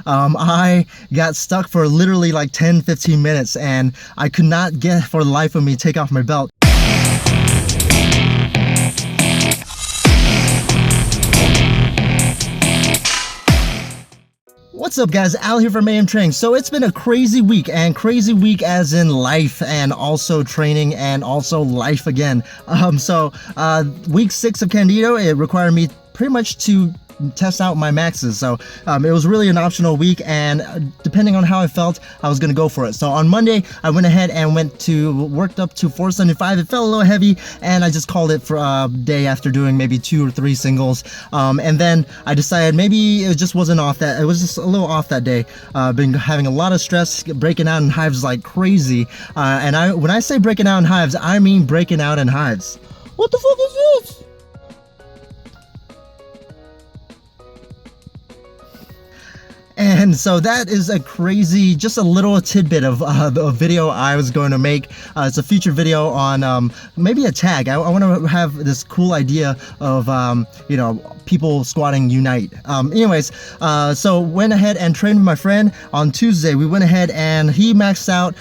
I got stuck for literally like 10-15 minutes, and I could not get for the life of me take off my belt. What's up, guys? Al here from AM Training. So it's been a crazy week, and crazy week as in life and also training and also life again. Week 6 of Candito, it required me pretty much to test out my maxes. So it was really an optional week, and depending on how I felt, I was gonna go for it. So on Monday, I went ahead and worked up to 475. It felt a little heavy, and I just called it for a day after doing maybe 2 or 3 singles. And then I decided maybe it just wasn't off that. It was just a little off that day. Been having a lot of stress, breaking out in hives like crazy. And when I say breaking out in hives, I mean breaking out in hives. What the fuck is this? And so that is a crazy, just a little tidbit of the video I was going to make. It's a future video on maybe a tag. I want to have this cool idea of, people squatting unite. So went ahead and trained with my friend on Tuesday. We went ahead and he maxed out.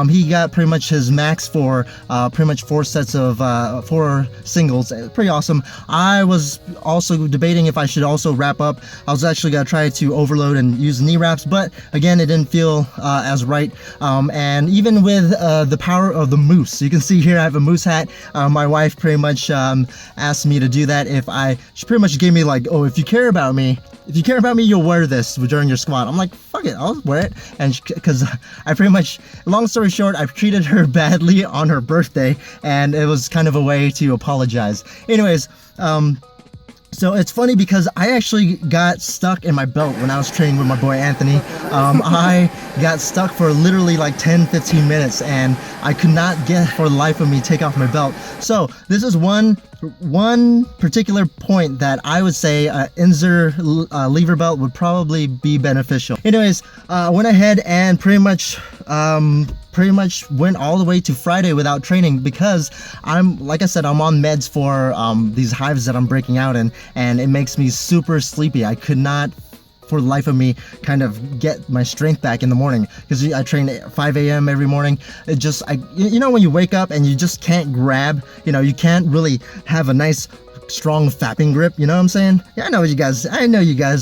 He got pretty much his max for pretty much 4 sets of 4 singles. Pretty awesome. I was also debating if I should also wrap up. I was actually going to try to overload and use knee wraps, but again, it didn't feel as right. And even with the power of the moose, you can see here I have a moose hat. My wife pretty much asked me to do that. She pretty much gave me like, oh, if you care about me, you'll wear this during your squat. I'm like, fuck it, I'll wear it. And because I pretty much, long story short, I've treated her badly on her birthday, and it was kind of a way to apologize. Anyways, so it's funny because I actually got stuck in my belt when I was training with my boy Anthony. I got stuck for literally like 10-15 minutes, and I could not get for the life of me take off my belt. So this is one particular point that I would say Inzer lever belt would probably be beneficial. Anyways, went ahead and pretty much went all the way to Friday without training because like I said, I'm on meds for these hives that I'm breaking out in, and it makes me super sleepy. I could not for the life of me kind of get my strength back in the morning because I train at 5 a.m. every morning. It just, when you wake up and you just can't grab, you can't really have a nice strong fapping grip, you know what I'm saying? Yeah, I know you guys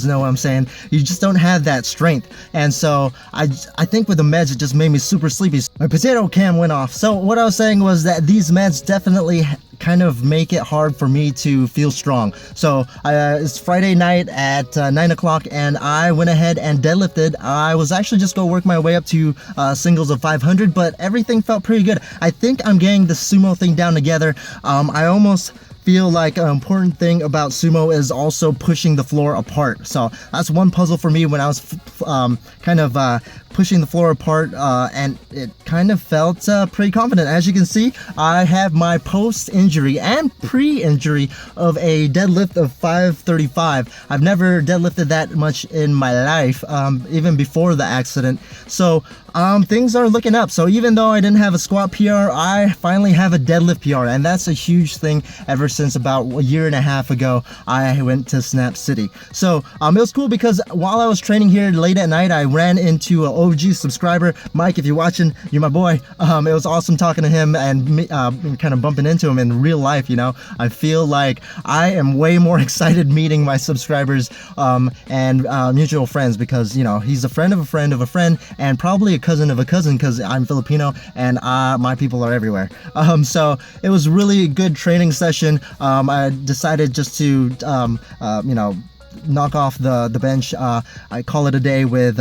know what I'm saying. You just don't have that strength. And so I think with the meds, it just made me super sleepy. My potato cam went off. So what I was saying was that these meds definitely kind of make it hard for me to feel strong. So it's Friday night at 9 o'clock, and I went ahead and deadlifted. I was actually just going to work my way up to singles of 500, but everything felt pretty good. I think I'm getting the sumo thing down together. I almost feel like an important thing about sumo is also pushing the floor apart. So that's one puzzle for me when I was pushing the floor apart, and it kind of felt pretty confident. As you can see, I have my post-injury and pre-injury of a deadlift of 535. I've never deadlifted that much in my life, even before the accident. So things are looking up. So even though I didn't have a squat PR, I finally have a deadlift PR, and that's a huge thing ever since about a year and a half ago I went to Snap City. So it was cool because while I was training here late at night, I ran into an OG subscriber. Mike, if you're watching, you're my boy. It was awesome talking to him and kind of bumping into him in real life. I feel like I am way more excited meeting my subscribers and mutual friends because he's a friend of a friend of a friend, and probably a cousin of a cousin because I'm Filipino and my people are everywhere. So it was really a good training session. I decided just to knock off the bench. I call it a day with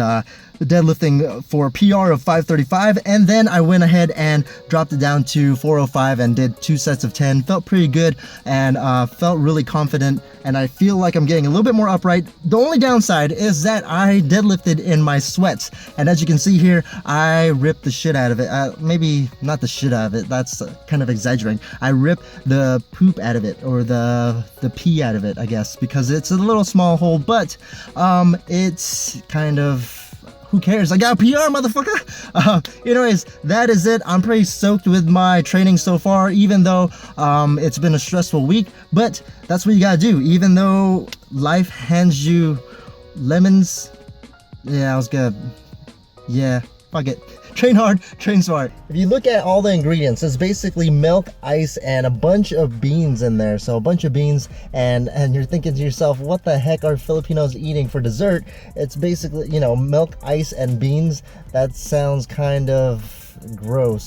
deadlifting for a PR of 535, and then I went ahead and dropped it down to 405 and did 2 sets of 10. Felt pretty good and felt really confident, and I feel like I'm getting a little bit more upright. The only downside is that I deadlifted in my sweats, and as you can see here, I ripped the shit out of it. Maybe not the shit out of it, that's kind of exaggerating. I ripped the poop out of it, or the pee out of it, I guess, because it's a little small hole, but it's kind of, who cares? I got a PR, motherfucker. Anyways, that is it. I'm pretty stoked with my training so far, even though it's been a stressful week, but that's what you gotta do. Even though life hands you lemons, Yeah, I was good. Yeah, fuck it. Train hard, train smart. If you look at all the ingredients, it's basically milk, ice, and a bunch of beans in there. So a bunch of beans, and you're thinking to yourself, what the heck are Filipinos eating for dessert? It's basically, you know, milk, ice, and beans. That sounds kind of gross.